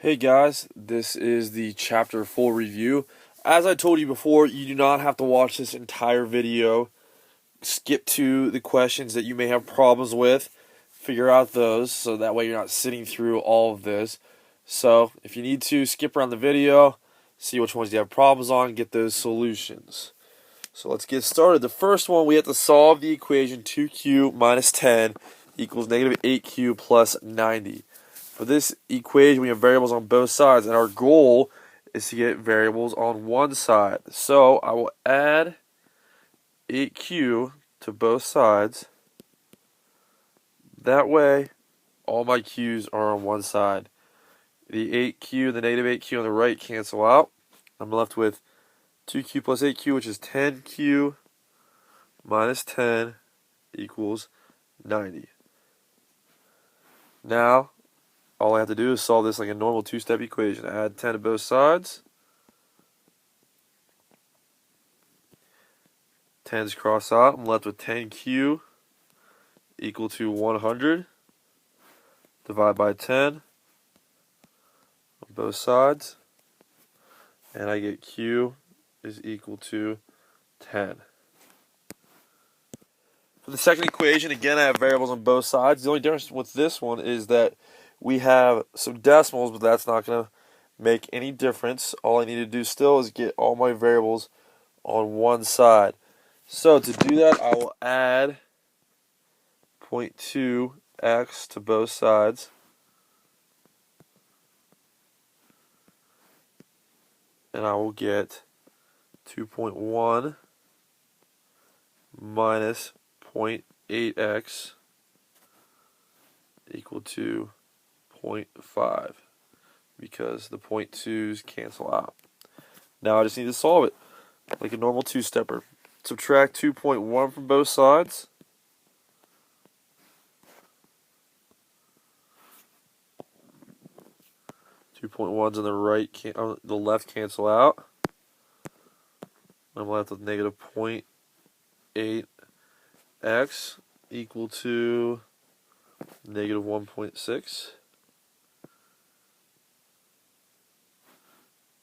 Hey guys, this is the chapter full review. As I told you before, you do not have to watch this entire video. Skip to the questions that you may have problems with, figure out those, so that way you're not sitting through all of this. So, if you need to, skip around the video, see which ones you have problems on, get those solutions. So let's get started. The first one, we have to solve the equation 2q minus 10 equals negative 8q plus 90. For this equation, we have variables on both sides, and our goal is to get variables on one side. So I will add 8q to both sides. That way, all my q's are on one side. The 8q, the negative 8q on the right cancel out. I'm left with 2q plus 8q, which is 10q minus 10 equals 90. Now, all I have to do is solve this like a normal two-step equation. Add 10 to both sides. 10's cross out. I'm left with 10q equal to 100. Divide by 10 on both sides. And I get q is equal to 10. For the second equation, again, I have variables on both sides. The only difference with this one is that we have some decimals, but that's not going to make any difference. All I need to do still is get all my variables on one side. So to do that, I will add 0.2x to both sides. And I will get 2.1 minus 0.8x equal to 0.5 because the 0.2's cancel out. Now I just need to solve it like a normal two-stepper. Subtract 2.1 from both sides. Two point ones on the right, on the left cancel out. I'm left with negative 0.8x equal to negative 1.6.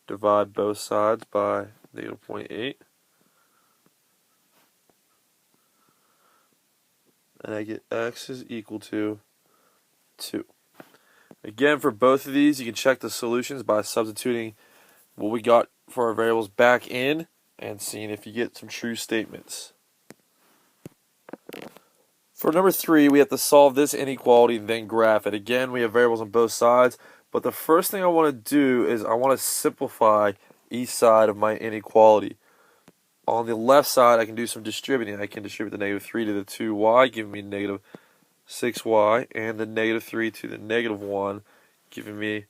Divide both sides by negative 0.8. And I get x is equal to 2. Again, for both of these, you can check the solutions by substituting what we got for our variables back in and seeing if you get some true statements. For number 3, we have to solve this inequality and then graph it. Again, we have variables on both sides, but the first thing I want to do is I want to simplify each side of my inequality. On the left side, I can do some distributing. I can distribute the negative 3 to the 2y, giving me negative 6y, and the negative 3 to the negative 1, giving me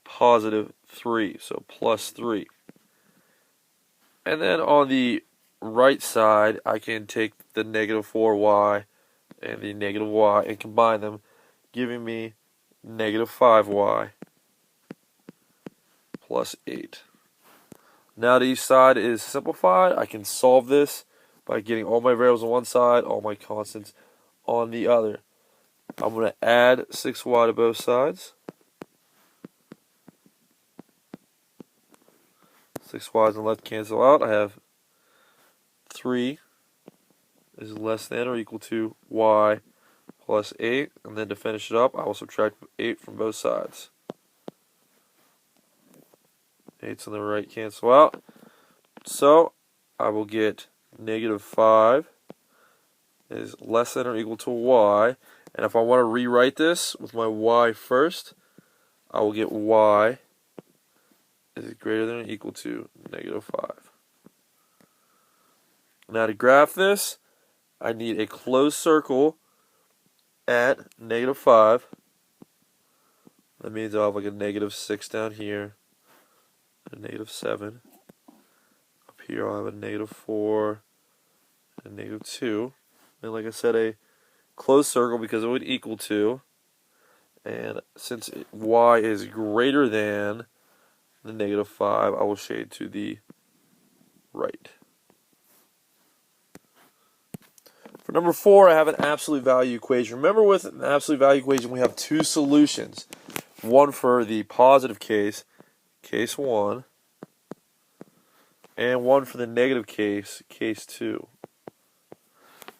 positive 3, so plus 3. And then on the right side, I can take the negative 4y and the negative y and combine them, giving me negative 5y plus 8. Now that each side is simplified, I can solve this by getting all my variables on one side, all my constants on the other. I'm going to add 6y to both sides. 6y's on the left cancel out. I have 3 is less than or equal to y plus 8. And then to finish it up, I will subtract 8 from both sides. 8's on the right cancel out. So I will get negative 5 is less than or equal to y. And if I want to rewrite this with my y first, I will get y is greater than or equal to negative 5. Now to graph this, I need a closed circle at negative 5. That means I'll have like a negative 6 down here, a negative 7. Up here I'll have a negative 4, and a negative 2. And like I said, a closed circle because it would equal to. And since y is greater than the negative 5, I will shade to the right. For number 4, I have an absolute value equation. Remember, with an absolute value equation, we have two solutions. one for the positive case, case 1, and one for the negative case, case 2.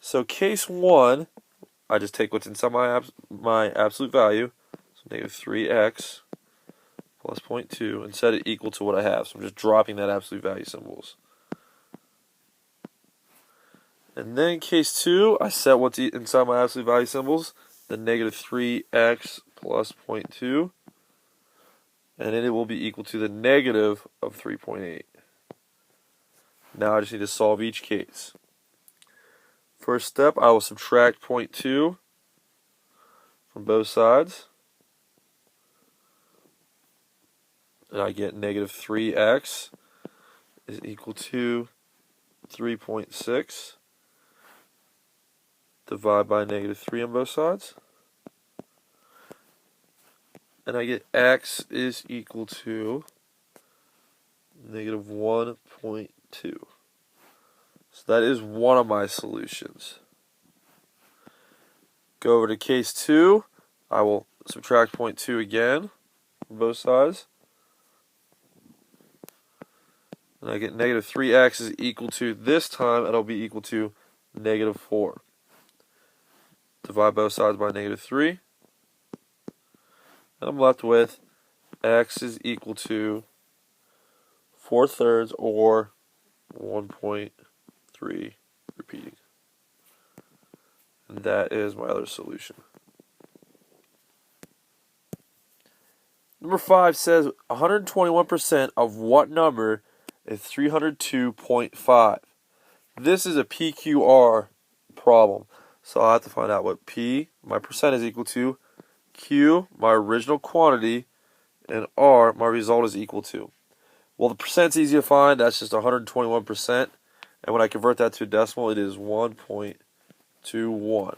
So case 1, I just take what's inside my absolute value, so negative 3x plus 0.2, and set it equal to what I have. So I'm just dropping that absolute value symbols. And then case 2, I set what's inside my absolute value symbols, the negative 3x plus 0.2, and then it will be equal to the negative of 3.8. Now I just need to solve each case. First step, I will subtract 0.2 from both sides. And I get negative 3x is equal to 3.6. Divide by negative 3 on both sides. And I get x is equal to negative 1.2. So that is one of my solutions. Go over to case 2. I will subtract 0.2 again from both sides. And I get negative 3x is equal to, this time it'll be equal to negative 4. Divide both sides by negative 3. And I'm left with x is equal to 4/3 or 1.3 repeating. And that is my other solution. Number 5 says 121% of what number is 302.5? This is a PQR problem. So I'll have to find out what P, my percent, is equal to, Q, my original quantity, and R, my result, is equal to. Well, the percent's easy to find. That's just 121%. And when I convert that to a decimal, it is 1.21.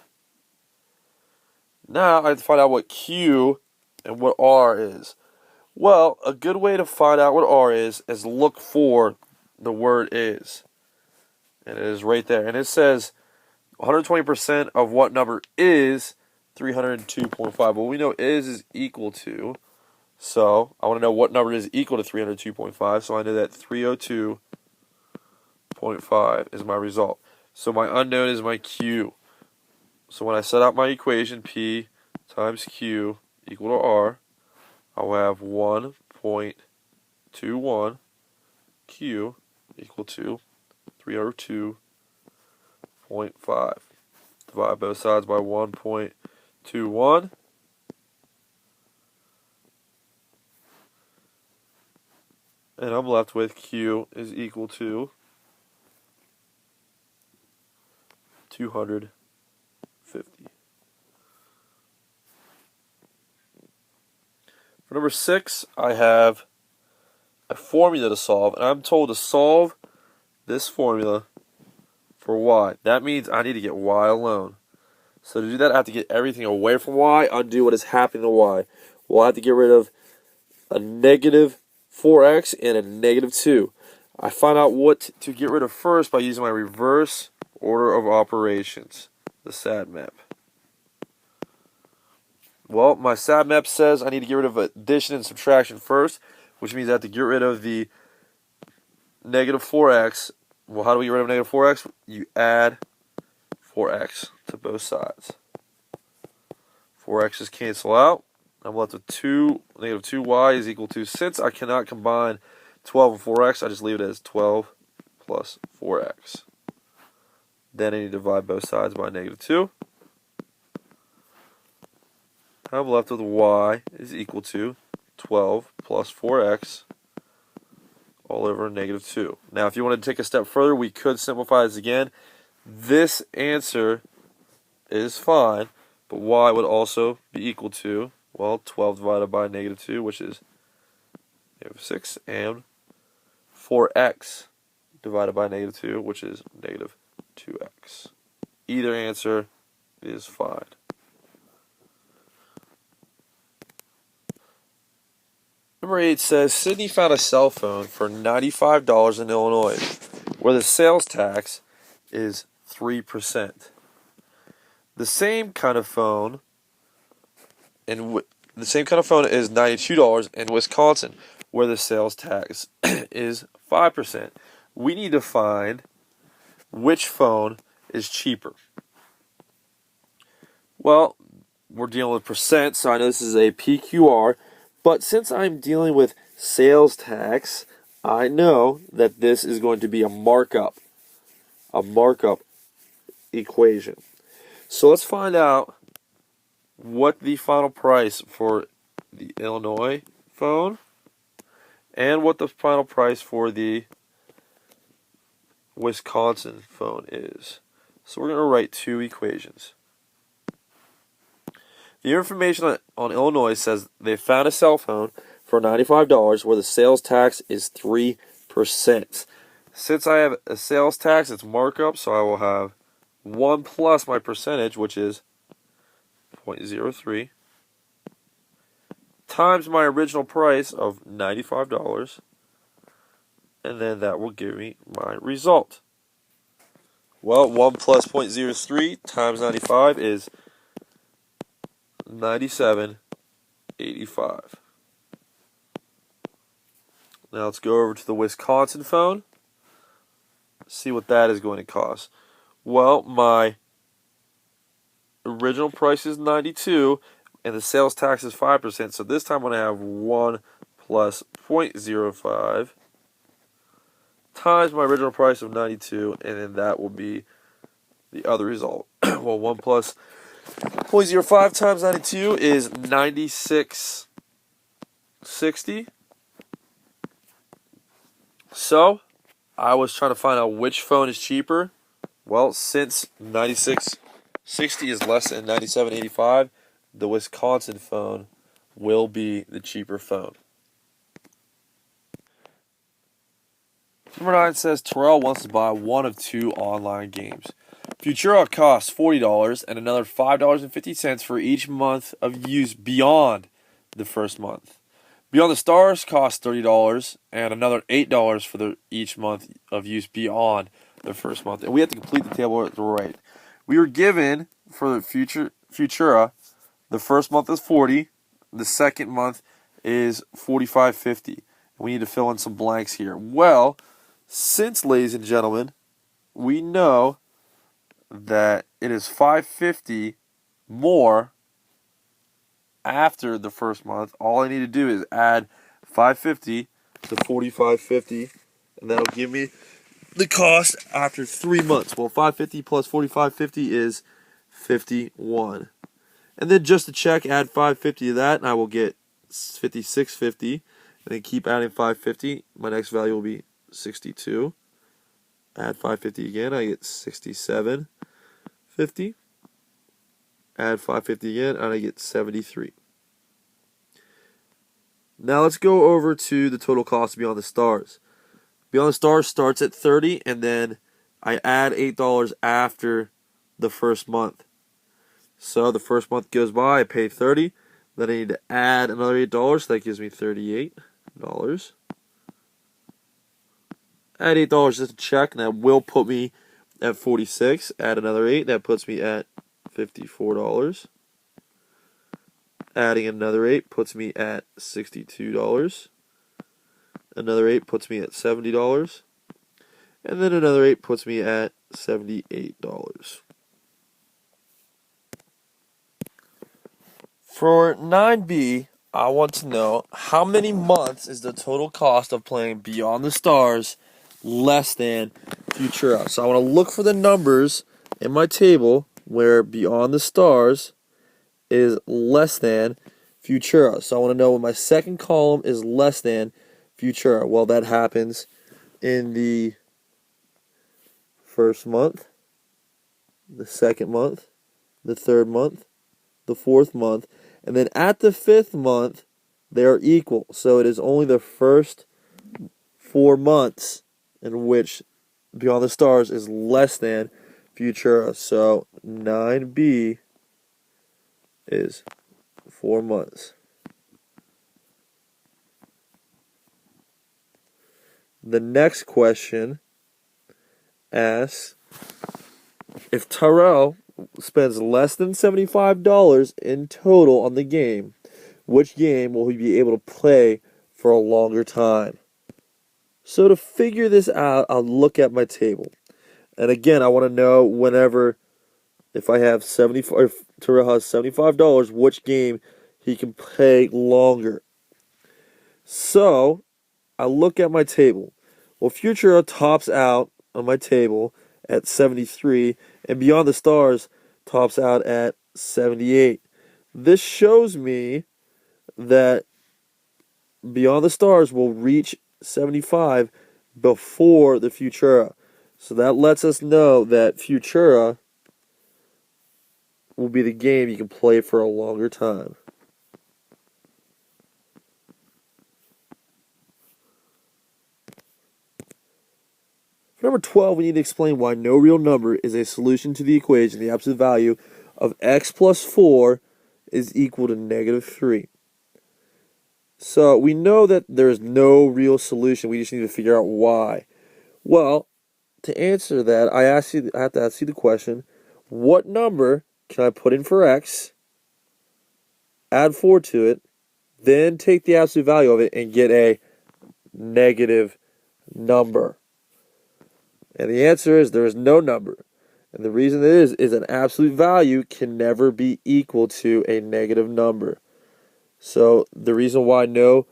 Now I have to find out what Q and what R is. Well, a good way to find out what R is look for the word is. And it is right there. And it says 120% of what number is 302.5. Well, we know is equal to. So I want to know what number is equal to 302.5. So I know that 302.5 is my result. So my unknown is my Q. So when I set out my equation, P times Q equal to R, I'll have 1.21 Q equal to 302.5. Divide both sides by 1.21. And I'm left with Q is equal to 250. For number 6, I have a formula to solve, and I'm told to solve this formula for y. That means I need to get y alone. So to do that, I have to get everything away from y, undo what is happening to y. Well, I have to get rid of a negative 4x and a negative 2. I find out what to get rid of first by using my reverse order of operations, the SADMAP. Well, my SADMAP says I need to get rid of addition and subtraction first, which means I have to get rid of the negative 4x. Well, how do we get rid of negative 4x? You add 4x to both sides. 4x's cancel out. I'm left with negative 2y is equal to, since I cannot combine 12 and 4x, I just leave it as 12 plus 4x. Then I need to divide both sides by negative 2. I'm left with y is equal to 12 plus 4x all over negative 2. Now, if you want to take a step further, we could simplify this again. This answer is fine, but y would also be equal to, well, 12 divided by negative 2, which is negative 6, and 4x divided by negative 2, which is negative 2x. Either answer is fine. Number 8 says, Sydney found a cell phone for $95 in Illinois, where the sales tax is 3%. The same kind of phone the same kind of phone is $92 in Wisconsin, where the sales tax is 5%. We need to find which phone is cheaper. Well, we're dealing with percent, so I know this is a PQR, but since I'm dealing with sales tax, I know that this is going to be a markup equation. So let's find out what the final price for the Illinois phone and what the final price for the Wisconsin phone is. So we're going to write two equations. The information on Illinois says they found a cell phone for $95 where the sales tax is 3%. Since I have a sales tax, it's markup, so I will have 1 plus my percentage, which is 0.03, times my original price of $95, and then that will give me my result. Well, 1 plus 0.03 times 95 is 97.85. Now let's go over to the Wisconsin phone. See what that is going to cost. Well, my original price is $92, and the sales tax is 5%. So this time I'm going to have 1 plus 0.05 times my original price of $92, and then that will be the other result. Well, 1 plus 0.05 times 92 is 96.60. So, I was trying to find out which phone is cheaper. Well, since 96.60 is less than 97.85, the Wisconsin phone will be the cheaper phone. Number 9 says Terrell wants to buy one of two online games. Futura costs $40 and another $5.50 for each month of use beyond the first month. Beyond the Stars costs $30 and another $8 for each month of use beyond the first month. And we have to complete the table at the right. We were given for the Futura, the first month is $40, the second month is $45.50. We need to fill in some blanks here. Well, since, ladies and gentlemen, we know that it is $5.50 more after the first month, all I need to do is add $5.50 to $45.50, and that'll give me the cost after 3 months. Well, $5.50 plus $45.50 is $51. And then just to check, add $5.50 to that, and I will get $56.50. And then keep adding $5.50. My next value will be $62. Add $5.50 again, I get $67.50. Add $5.50 again, and I get $73. Now let's go over to the total cost of Beyond the Stars. Beyond the Stars starts at $30, and then I add $8 after the first month. So the first month goes by, I pay $30. Then I need to add another $8, so that gives me $38. Add $8 just to check, and that will put me at $46. Add another $8, that puts me at $54. Adding another $8 puts me at $62. Another $8 puts me at $70. And then another $8 puts me at $78. For 9B, I want to know how many months is the total cost of playing Beyond the Stars less than Futura. So I want to look for the numbers in my table where Beyond the Stars is less than Futura. So I want to know when my second column is less than Futura. Well, that happens in the first month, the second month, the third month, the fourth month, and then at the fifth month, they are equal. So it is only the first 4 months in which Beyond the Stars is less than Futura. So 9B is 4 months. The next question asks, if Terrell spends less than $75 in total on the game, which game will he be able to play for a longer time? So to figure this out, I'll look at my table. And again, I want to know whenever, if I have if Terrell has $75, which game he can play longer. So I look at my table. Well, Futura tops out on my table at 73, and Beyond the Stars tops out at 78. This shows me that Beyond the Stars will reach 75 before the Futura. So that lets us know that Futura will be the game you can play for a longer time. For number 12, we need to explain why no real number is a solution to the equation. The absolute value of x plus 4 is equal to negative 3. So we know that there is no real solution. We just need to figure out why. Well, to answer that, I have to ask you the question, what number can I put in for x, add 4 to it, then take the absolute value of it and get a negative number? And the answer is there is no number. And the reason it is an absolute value can never be equal to a negative number. So the reason why no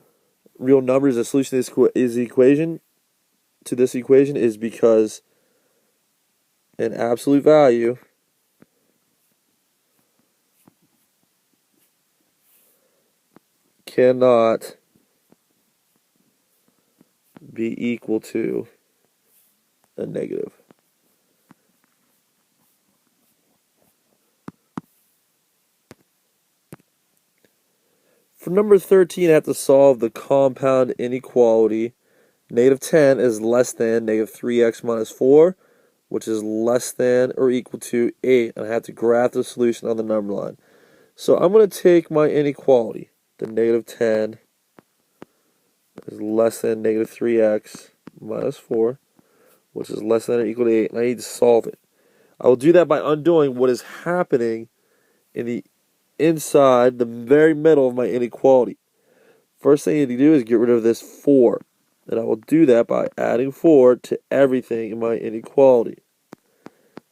real number is a solution to this equation is because an absolute value cannot be equal to a negative. For number 13, I have to solve the compound inequality. Negative 10 is less than negative 3x minus 4, which is less than or equal to 8. And I have to graph the solution on the number line. So I'm going to take my inequality. The negative 10 is less than negative 3x minus 4, which is less than or equal to 8. And I need to solve it. I will do that by undoing what is happening in the inside the very middle of my inequality. First thing I need to do is get rid of this 4. And I will do that by adding 4 to everything in my inequality.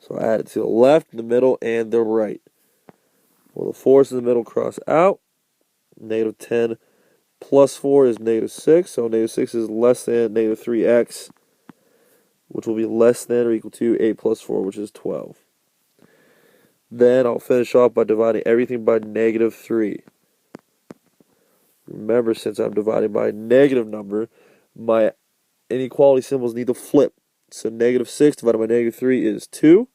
So I add it to the left, the middle, and the right. Well, the 4's in the middle cross out. Negative 10 plus 4 is negative 6. So negative 6 is less than negative 3x, which will be less than or equal to 8 plus 4, which is 12. Then I'll finish off by dividing everything by negative 3. Remember, since I'm dividing by a negative number, my inequality symbols need to flip. So negative 6 divided by negative 3 is 2.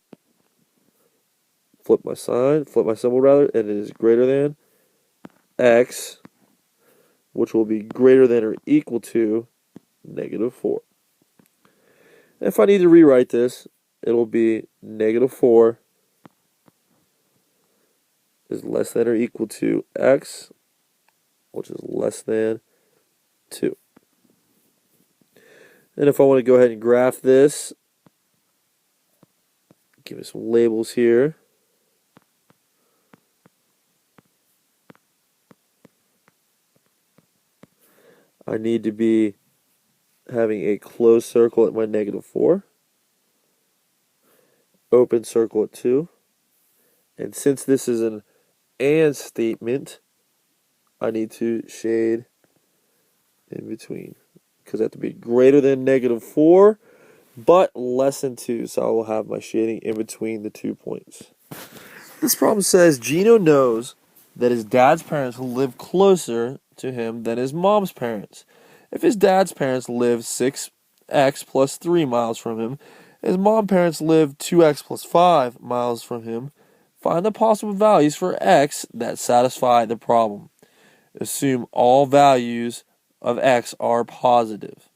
Flip my symbol rather, and it is greater than x, which will be greater than or equal to negative 4. And if I need to rewrite this, it will be negative 4 is less than or equal to x, which is less than 2. And if I want to go ahead and graph this, give me some labels here. I need to be having a closed circle at my negative 4, open circle at 2, and since this is an and statement, I need to shade in between, because I have to be greater than negative 4, but less than 2, so I will have my shading in between the 2 points. This problem says Gino knows that his dad's parents live closer to him than his mom's parents. If his dad's parents live 6x plus 3 miles from him, his mom's parents live 2x plus 5 miles from him, find the possible values for x that satisfy the problem. Assume all values of x are positive.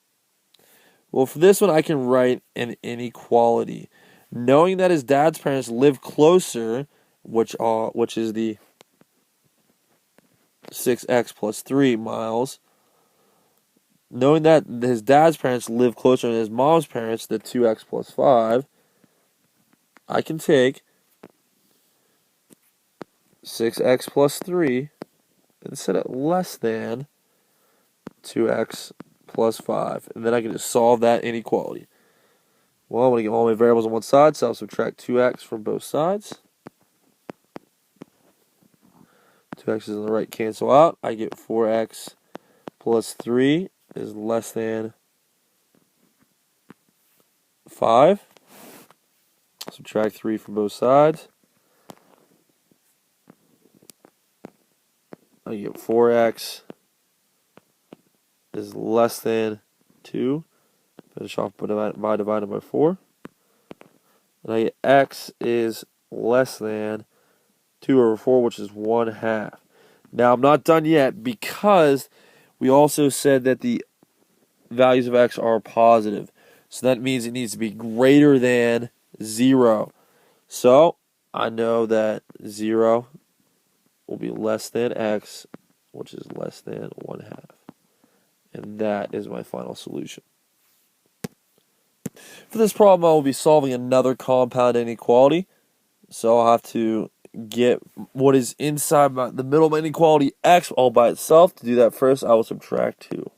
Well, for this one, I can write an inequality. Knowing that his dad's parents live closer, which is the 6x plus 3 miles, knowing that his dad's parents live closer than his mom's parents, the 2x plus 5, I can take 6x plus 3 and set it less than 2x plus 5. And then I can just solve that inequality. Well, I'm going to get all my variables on one side, so I'll subtract 2x from both sides. 2x is on the right, cancel out. I get 4x plus 3 is less than 5. Subtract 3 from both sides. I get 4x is less than 2. Finish off by dividing by 4. And I get x is less than 2 over 4, which is 1/2. Now, I'm not done yet because we also said that the values of x are positive. So that means it needs to be greater than 0. So I know that 0 will be less than x, which is less than 1/2. And that is my final solution. For this problem, I will be solving another compound inequality. So I'll have to get what is inside the middle of my inequality, x, all by itself. To do that first, I will subtract 2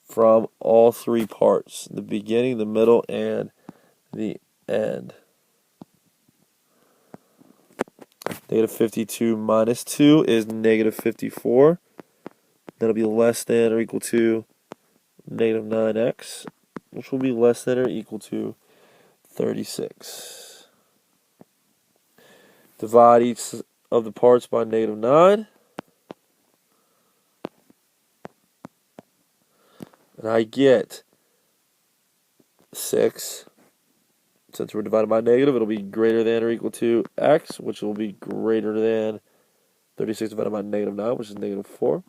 from all three parts, the beginning, the middle, and the end. Negative 52 minus 2 is negative 54. That'll be less than or equal to negative 9x, which will be less than or equal to 36. Divide each of the parts by negative 9. And I get 6. Since we're divided by negative, it'll be greater than or equal to x, which will be greater than 36 divided by negative 9, which is negative 4.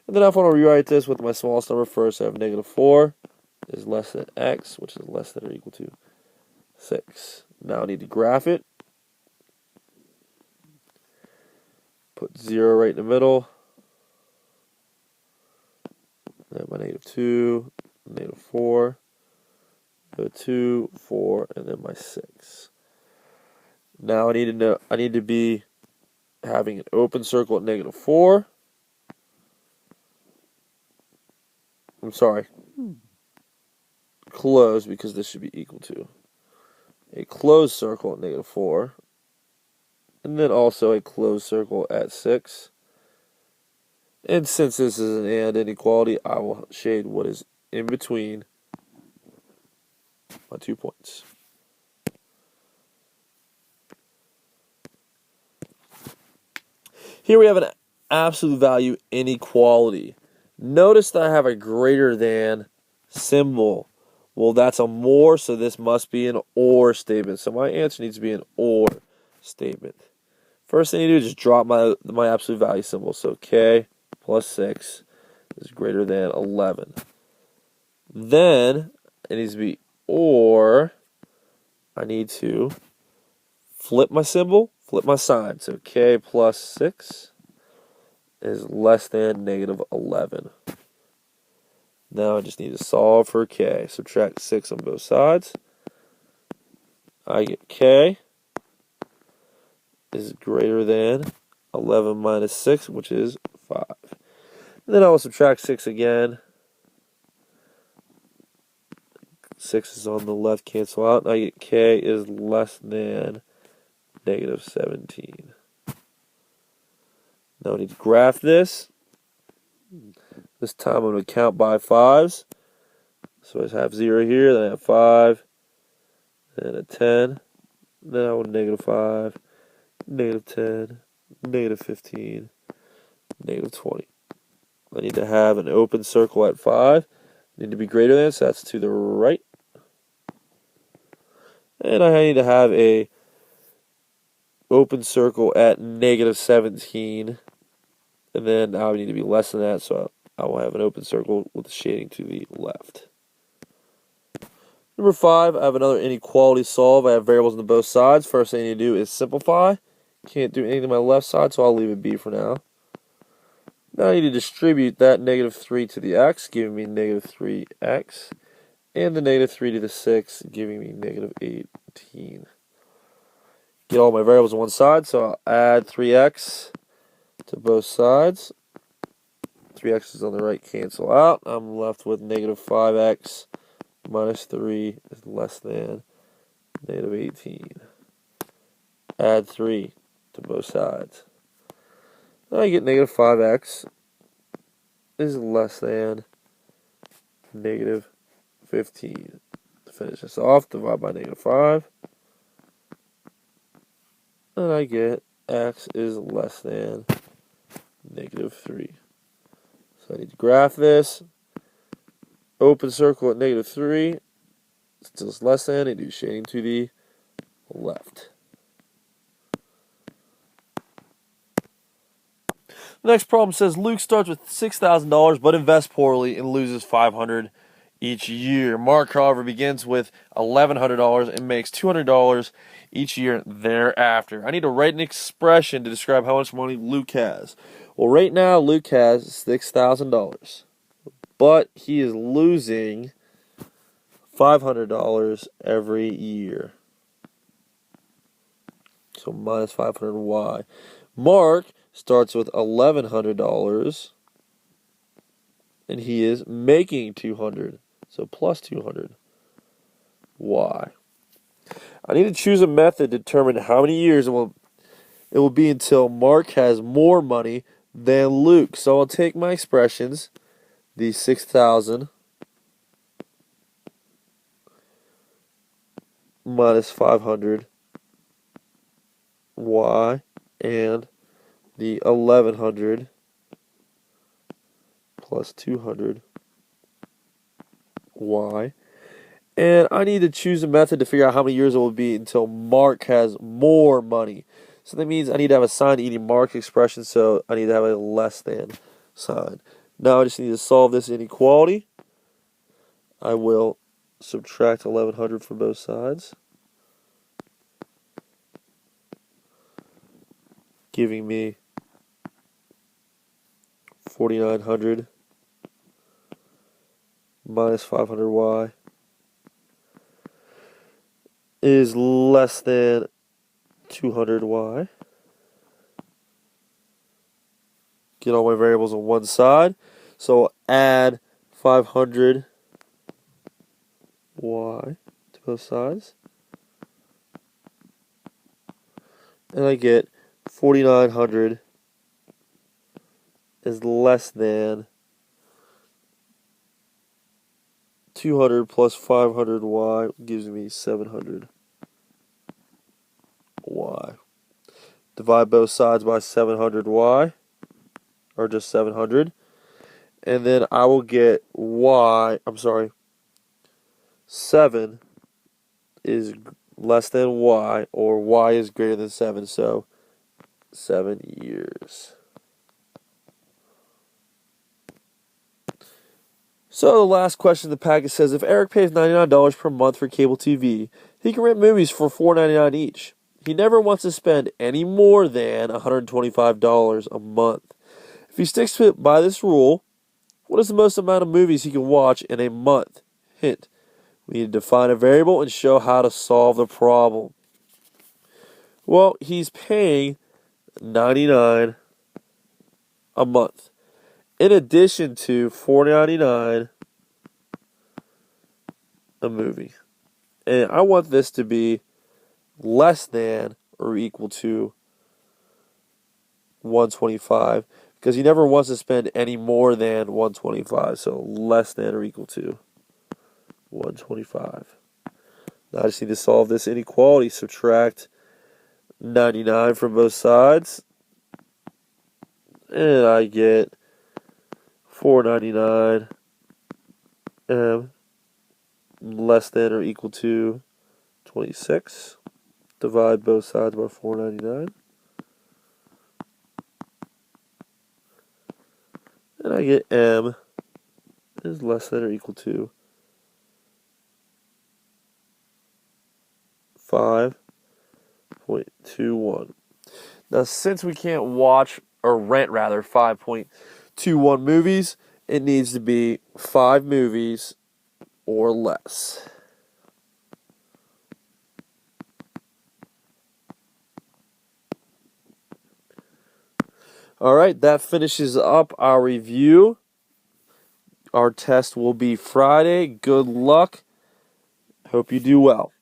And then if I want to rewrite this with my smallest number first, I have negative 4 is less than x, which is less than or equal to 6. Now I need to graph it. Put 0 right in the middle. Then my negative 2, negative 4, negative 2, 4, and then my 6. Now I need to be having an open circle at negative 4. I'm sorry. Closed, because this should be equal to a closed circle at negative 4. And then also a closed circle at 6. And since this is an and inequality, I will shade what is in between my 2 points. Here we have an absolute value inequality. Notice that I have a greater than symbol. Well, that's a more, so this must be an or statement. So my answer needs to be an or statement. First thing you do is just drop my absolute value symbol. So k plus 6 is greater than 11. Then it needs to be or. I need to flip my symbol, flip my sign. So k plus 6 is less than negative 11. Now I just need to solve for k. Subtract 6 on both sides. I get k is greater than 11 minus 6, which is 5. And then I will subtract 6 again. 6 is on the left, cancel out. And I get k is less than negative 17. Now I need to graph this. This time I'm going to count by 5s. So I have 0 here, then I have 5, then a 10, then I have negative 5, negative 10, negative 15, negative 20. I need to have an open circle at 5. I need to be greater than, so that's to the right. And I need to have a open circle at negative 17. And then I need to be less than that, so I will have an open circle with the shading to the left. Number 5, I have another inequality solve. I have variables on both sides. First thing I need to do is simplify. Can't do anything on my left side, so I'll leave it be for now. Now I need to distribute that negative 3 to the x, giving me negative 3x. And the negative 3 to the 6, giving me negative 18. Get all my variables on one side, so I'll add 3x to both sides. 3x's on the right cancel out. I'm left with negative 5x minus 3 is less than negative 18. Add 3 to both sides. Now I get negative 5x is less than negative 15. To finish this off, divide by negative 5. And I get x is less than negative 3. So I need to graph this. Open circle at negative 3. Still it's less than. I do shading to the left. The next problem says Luke starts with $6,000 but invests poorly and loses $500 each year. Mark, however, begins with $1,100 and makes $200 each year thereafter. I need to write an expression to describe how much money Luke has. Well, right now Luke has $6,000, but he is losing $500 every year. So minus 500y. Mark starts with $1,100, and he is making 200. So plus 200. Why? I need to choose a method to determine how many years it will be until Mark has more money than Luke. So I'll take my expressions, the 6,000 minus 500 y and the 1,100 plus 200 y. And I need to choose a method to figure out how many years it will be until Mark has more money. So that means I need to have a sign to any Mark expression, so I need to have a less than sign. Now I just need to solve this inequality. I will subtract 1,100 from both sides, giving me 4,900 minus 500y is less than 200y. Get all my variables on one side. So add 500y to both sides. And I get 4,900 is less than 200 plus 500y gives me 700y. Divide both sides by 700y, or just 700, and then I will get 7 is less than y, or y is greater than 7, so 7 years. So the last question in the package says, if Eric pays $99 per month for cable TV, he can rent movies for $4.99 each. He never wants to spend any more than $125 a month. If he sticks by this rule, what is the most amount of movies he can watch in a month? Hint, we need to define a variable and show how to solve the problem. Well, he's paying $99 a month, in addition to $4.99 a movie. And I want this to be less than or equal to 125, because he never wants to spend any more than 125, so less than or equal to 125. Now I just need to solve this inequality. Subtract 99 from both sides, and I get 499 less than or equal to 26. Divide both sides by 499. And I get m is less than or equal to 5.21. Now, since we can't watch, or rent rather, 5.21 movies, it needs to be 5 movies or less. Alright, that finishes up our review. Our test will be Friday. Good luck. Hope you do well.